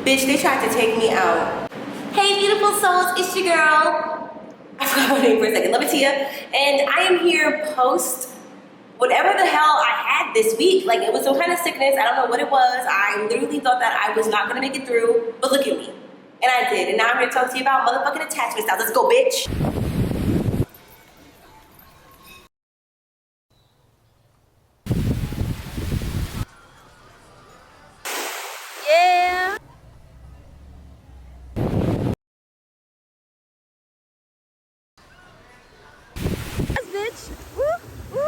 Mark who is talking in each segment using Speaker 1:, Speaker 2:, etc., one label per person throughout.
Speaker 1: Bitch, they tried to take me out. Hey, beautiful souls, it's your girl. I forgot my name for a second, Levitia. And I am here post whatever the hell I had this week. Like, it was some kind of sickness. I don't know what it was. I literally thought that I was not gonna make it through, but look at me. And I did. And now I'm here to talk to you about motherfucking attachment styles. Let's go, bitch. Yeah. Yes, bitch. Woo, woo.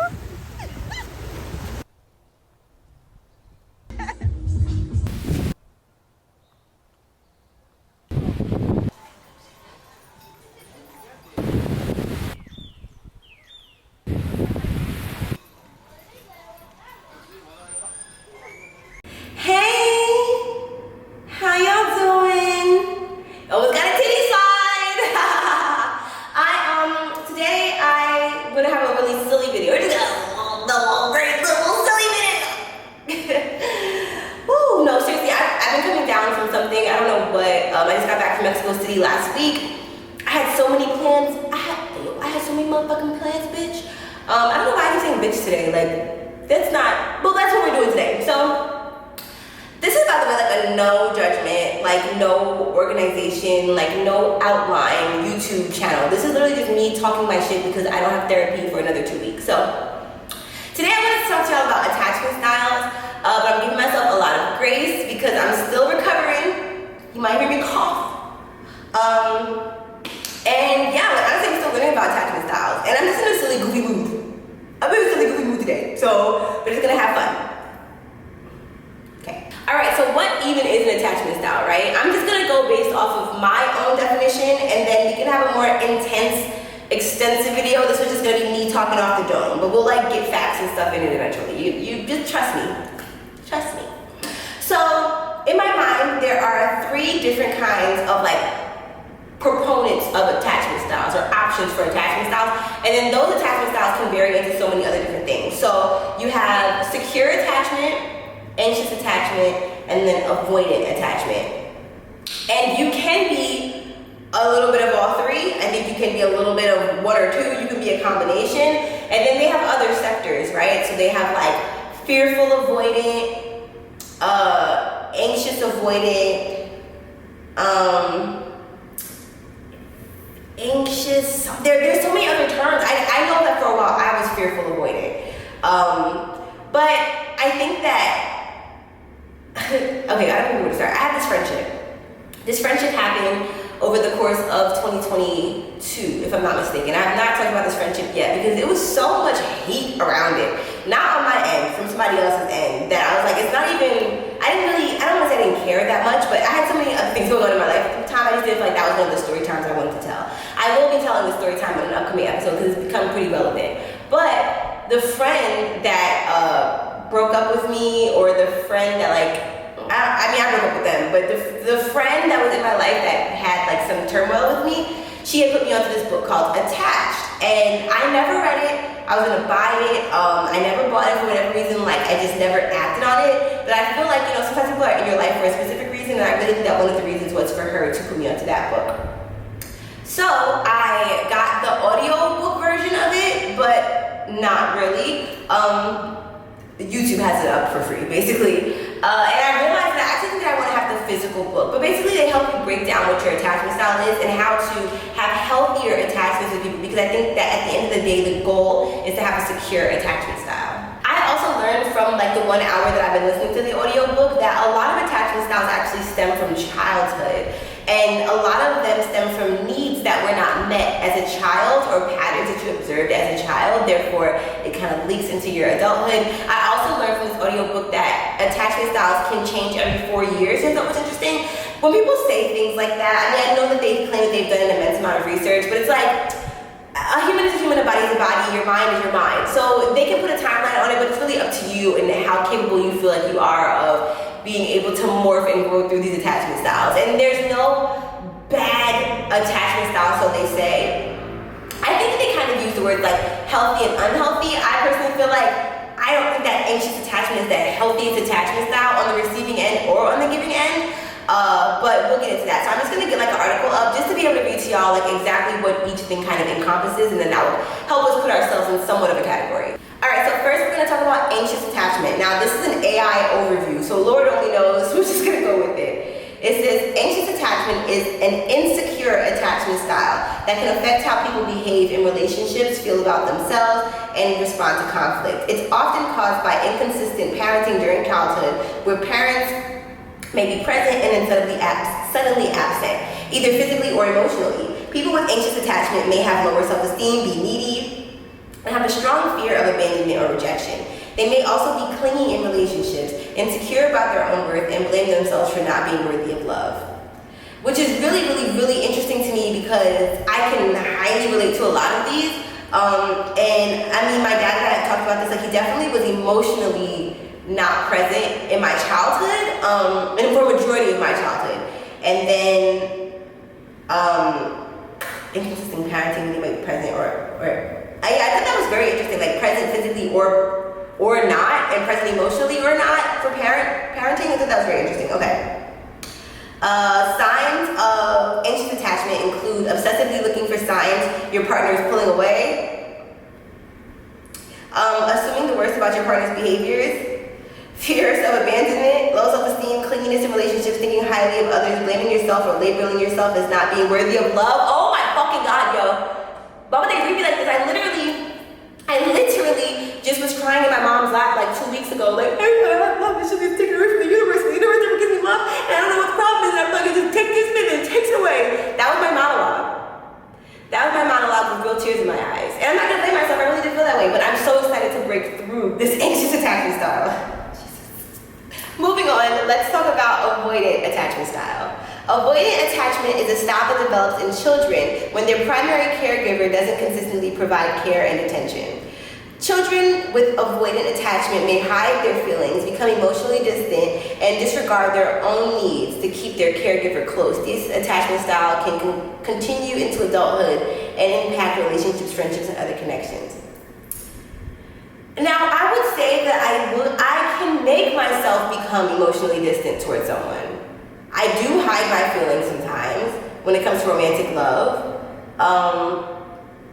Speaker 1: I just got back from Mexico City last week. I had so many plans. I had so many motherfucking plans, bitch. I don't know why I keep saying bitch today. Like, that's not, well, that's what we're doing today. So, this is, by the way, like a no judgment, like no organization, like no outline YouTube channel. This is literally just me talking my shit because I don't have therapy for another 2 weeks. So, today I wanted to talk to y'all about attachment styles, but I'm giving myself a lot of grace because I'm still recovering. You might hear me cough. And yeah, like honestly, I'm still learning about attachment styles. And I'm just in a silly, goofy mood. I'm in a silly, goofy mood today. So we're just gonna have fun. Okay. Alright, so what even is an attachment style, right? I'm just gonna go based off of my own definition, and then we can have a more intense, extensive video. This was just gonna be me talking off the dome. But we'll like get facts and stuff in it eventually. You just trust me. Trust me. So in my mind, there are 3 different kinds of like proponents of attachment styles or options for attachment styles, and then those attachment styles can vary into so many other different things. So you have secure attachment, anxious attachment, and then avoidant attachment. And you can be a little bit of all 3. I think you can be a little bit of 1 or 2. You can be a combination. And then they have other sectors, right? So they have like fearful avoidant, anxious avoidant, anxious, there's so many other terms. I know that for a while I was fearful avoidant. But I think that, okay, I don't know where to start. I had this friendship. This friendship happened over the course of 2022, if I'm not mistaken. I have not talked about this friendship yet because it was so much heat around it. Not on my end, from somebody else's end, that I was like, it's not even, I don't want to say I didn't care that much, but I had so many other things going on in my life at the time. I just didn't feel like that was one of the story times I wanted to tell. I will be telling the story time in an upcoming episode because it's become pretty relevant. But the friend that broke up with me, or the friend that like, I broke up with them, but the friend that was in my life that had like some turmoil with me, she had put me onto this book called Attached, and I never read it. I was gonna buy it. I never bought it for whatever reason. Like, I just never acted on it. But I feel like, you know, sometimes people are in your life for a specific reason, and I really think that one of the reasons was for her to put me onto that book. So I got the audio book version of it, but not really. YouTube has it up for free, basically. And I realized that I actually think that I want to have the physical book. But basically, they help you break down what your attachment style is and how to have healthier attachments with people. Because I think that at the end of the day, the goal is to have a secure attachment style. I also learned from like the 1 hour that I've been listening to the audiobook that a lot of attachment styles actually stem from childhood. And a lot of them stem from needs that were not met as a child, or patterns that you observed as a child. Therefore, it kind of leaks into your adulthood. I also learned from this audiobook that attachment styles can change every 4 years. I thought was interesting. When people say things like that, I mean, I know that they claim that they've done an immense amount of research, but it's like, a human is a human, a body is a body, your mind is your mind. So they can put a timeline on it, but it's really up to you and how capable you feel like you are of being able to morph and grow through these attachment styles. And there's no bad attachment style, so they say. I think that they kind of use the words like healthy and unhealthy. I personally feel like I don't think that anxious attachment is the healthiest attachment style on the receiving end or on the giving end. But we'll get into that. So I'm just gonna get like an article up just to be able to read to y'all like exactly what each thing kind of encompasses, and then that will help us put ourselves in somewhat of a category. All right, so first we're gonna talk about anxious attachment. Now this is an AI overview, so Lord only knows, we're just gonna go with it. It says anxious attachment is an insecure attachment style that can affect how people behave in relationships, feel about themselves, and respond to conflict. It's often caused by inconsistent parenting during childhood, where parents may be present and then suddenly absent, either physically or emotionally. People with anxious attachment may have lower self-esteem, be needy, and have a strong fear of abandonment or rejection. They may also be clingy in relationships, insecure about their own worth, and blame themselves for not being worthy of love. Which is really, really, really interesting to me because I can highly relate to a lot of these. And I mean, my dad and I have talked about this, like he definitely was emotionally not present in my childhood, and for a majority of my childhood. And then, inconsistent parenting, they might be present I thought that was very interesting, like present physically or not, and present emotionally or not for parenting. I thought that was very interesting. Okay. Signs of anxious attachment include obsessively looking for signs your partner is pulling away, assuming the worst about your partner's behaviors, fears of abandonment, low self-esteem, clinginess in relationships, thinking highly of others, blaming yourself or labeling yourself as not being worthy of love. Oh my fucking God, yo. Why would they treat me like this? I literally just was crying in my mom's lap like 2 weeks ago, like, I have love, this should be taken away from the universe never gives me love, and I don't know what the problem is, and I'm like, just take this minute and it takes it away. That was my monologue. That was my monologue with real tears in my eyes. And I'm not gonna blame myself, I really did feel that way, but I'm so excited to break through this anxious attachment style. Moving on, let's talk about avoidant attachment style. Avoidant attachment is a style that develops in children when their primary caregiver doesn't consistently provide care and attention. Children with avoidant attachment may hide their feelings, become emotionally distant, and disregard their own needs to keep their caregiver close. This attachment style can continue into adulthood and impact relationships, friendships, and other connections. Now, I would say that I can make myself become emotionally distant towards someone. I do hide my feelings sometimes when it comes to romantic love.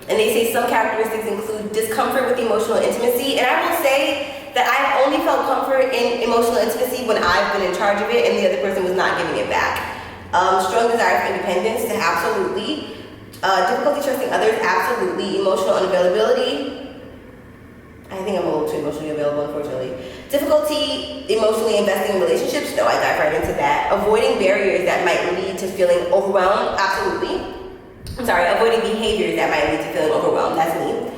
Speaker 1: And they say some characteristics include discomfort with emotional intimacy. And I will say that I've only felt comfort in emotional intimacy when I've been in charge of it and the other person was not giving it back. Strong desire for independence, absolutely. Difficulty trusting others, absolutely. Emotional unavailability. I think I'm a little too emotionally available, unfortunately. Difficulty emotionally investing in relationships, no, I dive right into that. Avoiding barriers that might lead to feeling overwhelmed, absolutely. Avoiding behaviors that might lead to feeling overwhelmed, that's me.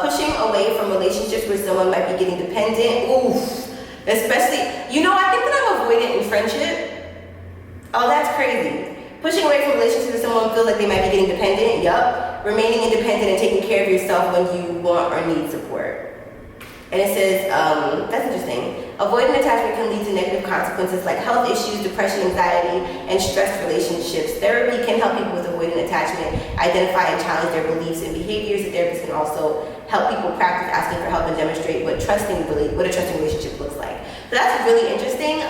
Speaker 1: Pushing away from relationships where someone might be getting dependent, oof. Especially, I think that I'm avoidant in friendship. Oh, that's crazy. Pushing away from relationships where someone feels like they might be getting dependent, yup. Remaining independent and taking care of yourself when you want or need support. And it says, that's interesting. Avoidant attachment can lead to negative consequences like health issues, depression, anxiety, and stressed relationships. Therapy can help people with avoidant attachment identify and challenge their beliefs and behaviors. The therapist can also help people practice asking for help and demonstrate what a trusting relationship looks like. So that's really interesting to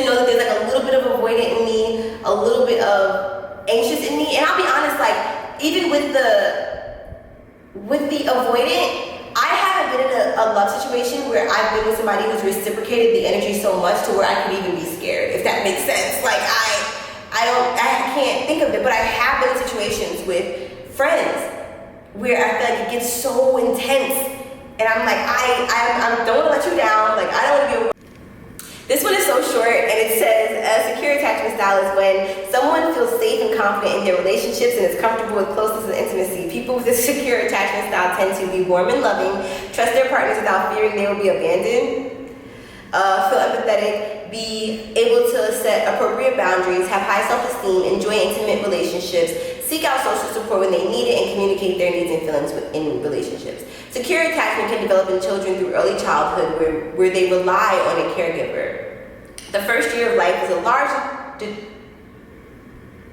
Speaker 1: know that there's like a little bit of avoidant in me, a little bit of anxious in me. And I'll be honest, like even with the avoidant, I haven't been in a love situation where I've been with somebody who's reciprocated the energy so much to where I could even be scared, if that makes sense. Like I can't think of it, but I have been in situations with friends where I feel like it gets so intense, and I'm like, I don't want to let you down. Like I don't want to be. This one is so short, and it says a secure attachment style is when someone feels safe and confident in their relationships and is comfortable with closeness and intimacy. People with this secure attachment style tend to be warm and loving, trust their partners without fearing they will be abandoned, feel empathetic, be able to set appropriate boundaries, have high self-esteem, enjoy intimate relationships, seek out social support when they need it, and communicate their needs and feelings in relationships. Secure attachment can develop in children through early childhood where they rely on a caregiver. The first year of life is a large...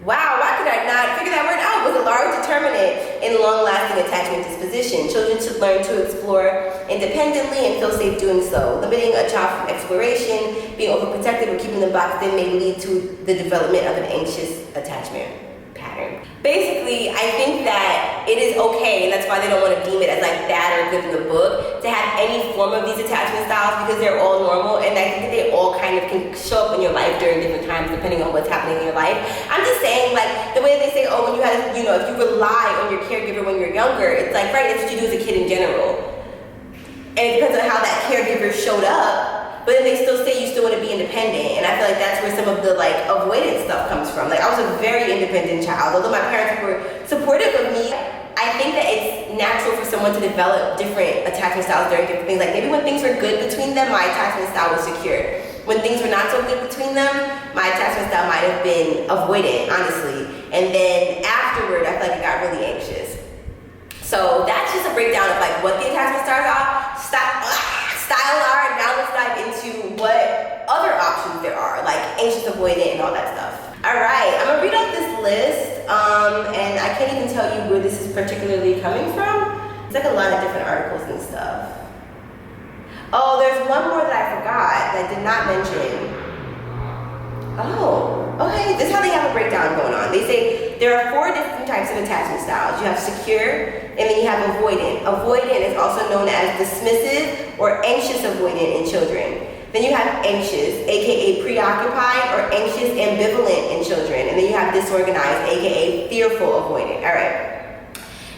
Speaker 1: Wow, why could I not figure that word out? Was a large determinant in long-lasting attachment disposition. Children should learn to explore independently and feel safe doing so. Limiting a child from exploration, being overprotective, or keeping them boxed in may lead to the development of an anxious attachment pattern. Basically, I think that it is okay, and that's why they don't want to deem it as like bad or good in the book, to have any form of these attachment styles, because they're all normal, and I think that they all kind of can show up in your life during different times depending on what's happening in your life. I'm just saying, like, the way they say, oh, when you have, you know, if you rely on your caregiver when you're younger, it's like, right, it's what you do as a kid in general. And it depends on how that caregiver showed up. But then they still say you still want to be independent, and I feel like that's where some of the like avoidance stuff comes from. Like, I was a very independent child, although my parents were supportive of me. I think that it's natural for someone to develop different attachment styles during different things. Like, maybe when things were good between them, my attachment style was secure. When things were not so good between them, my attachment style might have been avoidant, honestly. And then afterward, I feel like I got really anxious. So that's just a breakdown of like what the attachment styles are, and now let's dive into what other options there are, like anxious, avoidant, and all that stuff. Alright, I'm gonna read off this list, and I can't even tell you where this is particularly coming from. It's like a lot of different articles and stuff. Oh, there's one more that I forgot that I did not mention. Oh, okay, this is how they have a breakdown going on. They say there are 4 different types of attachment styles. You have secure, and then you have avoidant. Avoidant is also known as dismissive or anxious avoidant in children. Then you have anxious, aka preoccupied, or anxious ambivalent in children. And then you have disorganized, aka fearful avoidant. All right.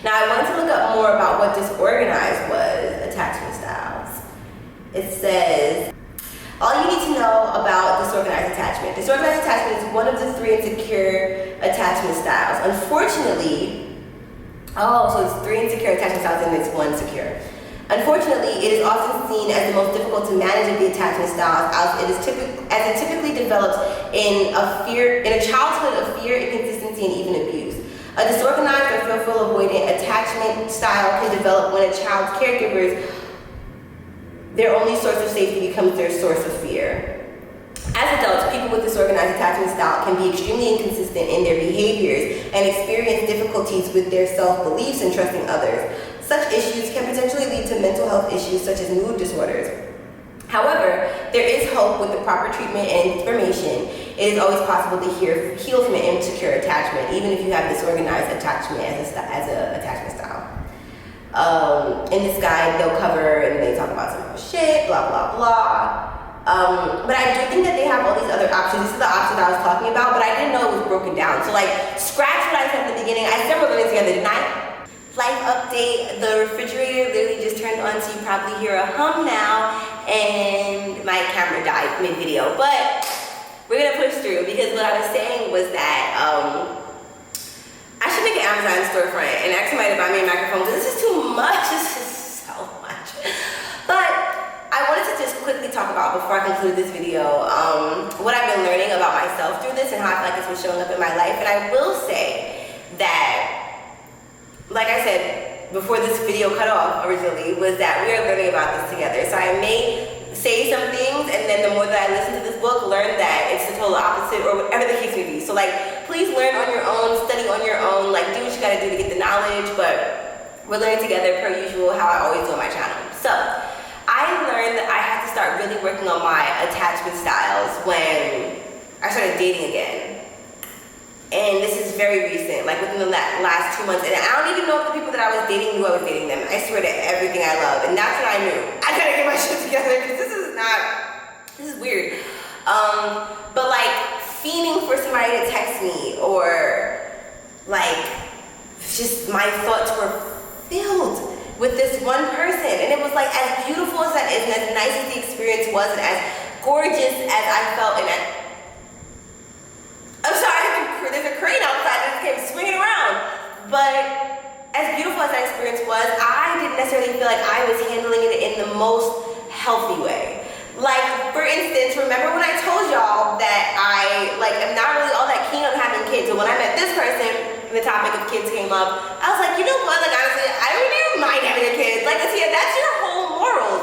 Speaker 1: Now I wanted to look up more about what disorganized was, attachment styles. It says, all you need to know about disorganized attachment. Disorganized attachment is one of the 3 insecure attachment styles. Unfortunately, so it's 3 insecure attachment styles and it's 1 secure. Unfortunately, it is often seen as the most difficult to manage of the attachment styles, as it typically develops in a childhood of fear, inconsistency, and even abuse. A disorganized or fearful avoidant attachment style can develop when a child's caregivers, their only source of safety becomes their source of fear. As adults, people with disorganized attachment style can be extremely inconsistent in their behaviors and experience difficulties with their self-beliefs and trusting others. Such issues can potentially lead to mental health issues such as mood disorders. However, there is hope with the proper treatment and information. It is always possible to heal from an insecure attachment, even if you have disorganized attachment as an attachment style. In this guide, they'll cover and they talk about some more shit, blah, blah, blah. But I do think that they have all these other options. This is the option I was talking about, but I didn't know it was broken down. So like, scratch what I said at the beginning. I said we're living together tonight. Life update, the refrigerator literally just turned on, so you probably hear a hum now, and my camera died mid-video, but we're gonna push through, because what I was saying was that I should make an Amazon storefront and ask somebody to buy me a microphone, because this is too much. This is so much. But I wanted to just quickly talk about, before I conclude this video, what I've been learning about myself through this and how I feel like this was showing up in my life. And I will say that, like I said before this video cut off originally, was that we are learning about this together. So I may say some things, and then the more that I listen to this book, learn that it's the total opposite, or whatever the case may be. So like, please learn on your own, study on your own, like do what you gotta do to get the knowledge, but we're learning together per usual, how I always do on my channel. So I learned that I had to start really working on my attachment styles when I started dating again. And this is very recent, like within the last 2 months. And I don't even know if the people that I was dating knew I was dating them. I swear to everything I love. And that's when I knew. I gotta get my shit together, because this is weird. But like, fiending for somebody to text me, or like, just my thoughts were filled with this one person. And it was like, as beautiful as that is, and as nice as the experience was, and as gorgeous as I felt, and I'm sorry, there's a crane outside that came swinging around. But as beautiful as that experience was, I didn't necessarily feel like I was handling it in the most healthy way. Like, for instance, remember when I told y'all that I am not really all that keen on having kids, and when I met this person, the topic of kids came up, I was like, you know what, like honestly, I don't even mind having a kid. Like, that's your whole morals.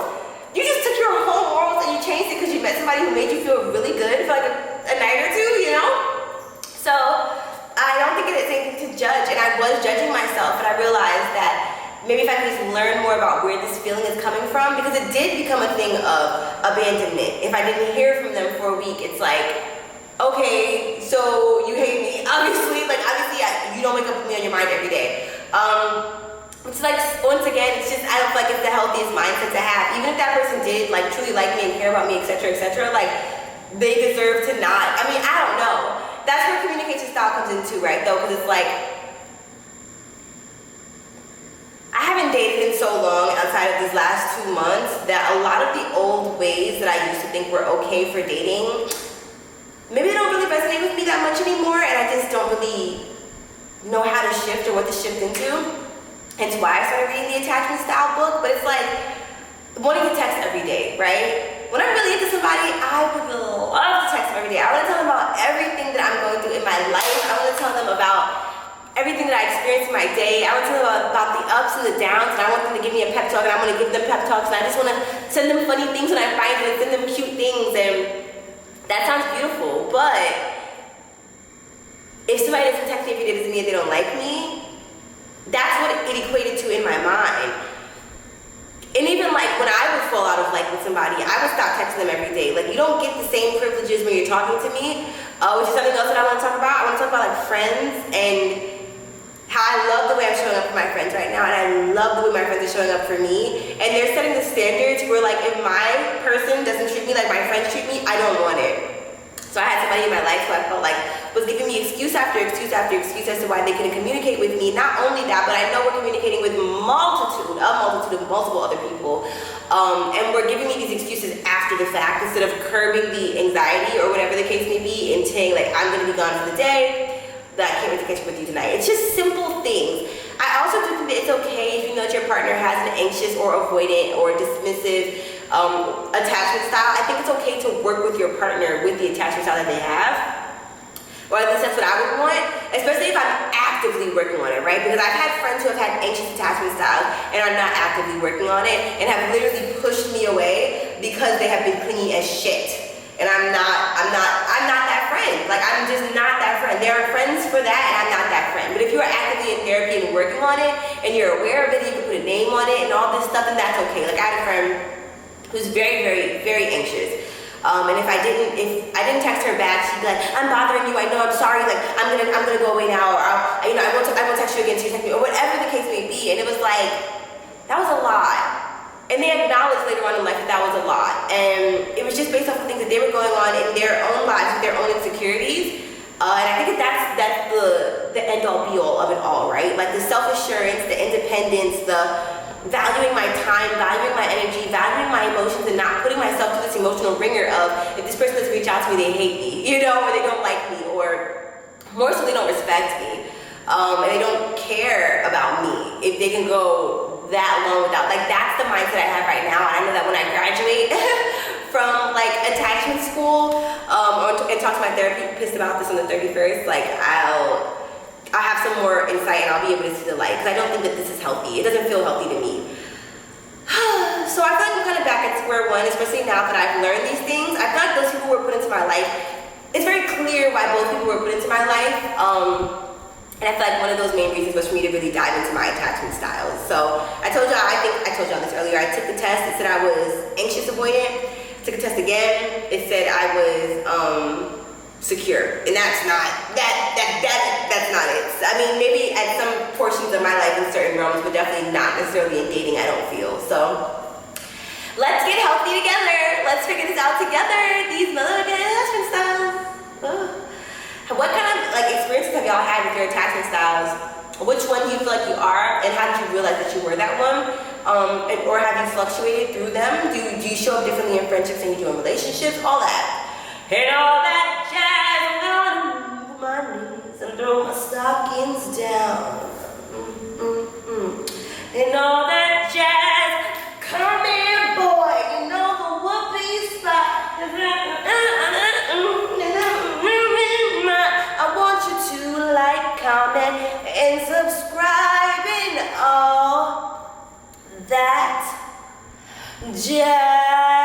Speaker 1: You just took your whole morals and you changed it because you met somebody who made you feel really good for like a night or two, you know? So I don't think it is anything to judge, and I was judging myself, and I realized that maybe if I could just learn more about where this feeling is coming from, because it did become a thing of abandonment. If I didn't hear from them for a week, it's like, okay, so you hate me, obviously, you don't wake up with me on your mind every day. It's like, once again, it's just, I don't feel like it's the healthiest mindset to have. Even if that person did like truly like me and care about me, etc., like they deserve to not. I mean, I don't know. That's where communication style comes in too, right? Though, because it's like, I haven't dated in so long outside of these last 2 months that a lot of the old ways that I used to think were okay for dating, maybe they don't really resonate with me that much anymore, and I just don't really know how to shift or what to shift into. Hence why I started reading the attachment style book. But it's like wanting to text every day, right? When I'm really into somebody, I would love to text them every day. I want to tell them about everything that I'm going through in my life. I want to tell them about everything that I experienced in my day. I want to tell them about the ups and the downs, and I want them to give me a pep talk, and I want to give them pep talks, and I just want to send them funny things when I find them, and send them cute things, and that sounds beautiful. But if somebody doesn't text me every day, doesn't mean they don't like me. That's what it equated to in my mind. And even like when I would fall out of like with somebody, I would stop texting them every day. Like, you don't get the same privileges when you're talking to me, which is something else that I want to talk about. I want to talk about like friends and how I love the way I'm showing up for my friends right now, and I love the way my friends are showing up for me. And they're setting the standards where like if my person doesn't treat me like my friends treat me, I don't want it. So I had somebody in my life who I felt like was giving me excuse after excuse after excuse as to why they couldn't communicate with me. Not only that, but I know we're communicating with a multitude of multiple other people. And we're giving me these excuses after the fact instead of curbing the anxiety or whatever the case may be and saying like, I'm gonna be gone for the day, that I can't wait to catch up with you tonight. It's just simple things. I also do think that it's okay if you know that your partner has an anxious or avoidant or dismissive attachment style. I think it's okay to work with your partner with the attachment style that they have. Or at least that's what I would want, especially if I'm actively working on it, right? Because I've had friends who have had anxious attachment styles and are not actively working on it and have literally pushed me away because they have been clingy as shit. And I'm not that friend. Like, I'm just not that friend. There are friends for that, and I'm not that friend. But if you're actively in therapy and working on it, and you're aware of it, you can put a name on it and all this stuff, then that's okay. Like, I had a friend who's very, very, very anxious. And if I didn't text her back, she'd be like, I'm bothering you, I know, I'm sorry, like, I'm gonna go away now, or I won't text you again, so you text me, or whatever the case may be. And it was like, that was a lot. And they acknowledged later on in life that was a lot. And it was just based off of things that they were going on in their own lives, with their own insecurities. And I think that's the end all be all of it all, right? Like the self-assurance, the independence, the valuing my time, valuing my energy, valuing my emotions, and not putting myself through this emotional ringer of, if this person doesn't reach out to me, they hate me, you know, or they don't like me, or more so they don't respect me. And they don't care about me if they can go that long without, like, that's the mindset I have right now. And I know that when I graduate from like attachment school, and talk to my therapist about this on the 31st, like I'll have some more insight and I'll be able to see the light, because I don't think that this is healthy. It doesn't feel healthy to me. So I feel like I'm kind of back at square one, especially now that I've learned these things. I feel like those people who were put into my life, it's very clear why both people were put into my life. And I feel like one of those main reasons was for me to really dive into my attachment styles. So I told y'all, I think I told y'all this earlier, I took the test, it said I was anxious avoidant. Took a test again, it said I was secure. And that's not it. I mean, maybe at some portions of my life in certain realms, but definitely not necessarily in dating, I don't feel. So let's get healthy together. Let's figure this out together. These motherfucking attachment styles. Ugh. What kind of like experiences have y'all had with your attachment styles? Which one do you feel like you are, and how did you realize that you were that one? Or have you fluctuated through them? Do you show up differently in friendships than you do in relationships? All that. And all that jazz, I'm gonna move my knees and throw my stockings down. And all that jazz, come here, boy, you know the whoopee spot. I want you to like, comment, and subscribe and all that jazz.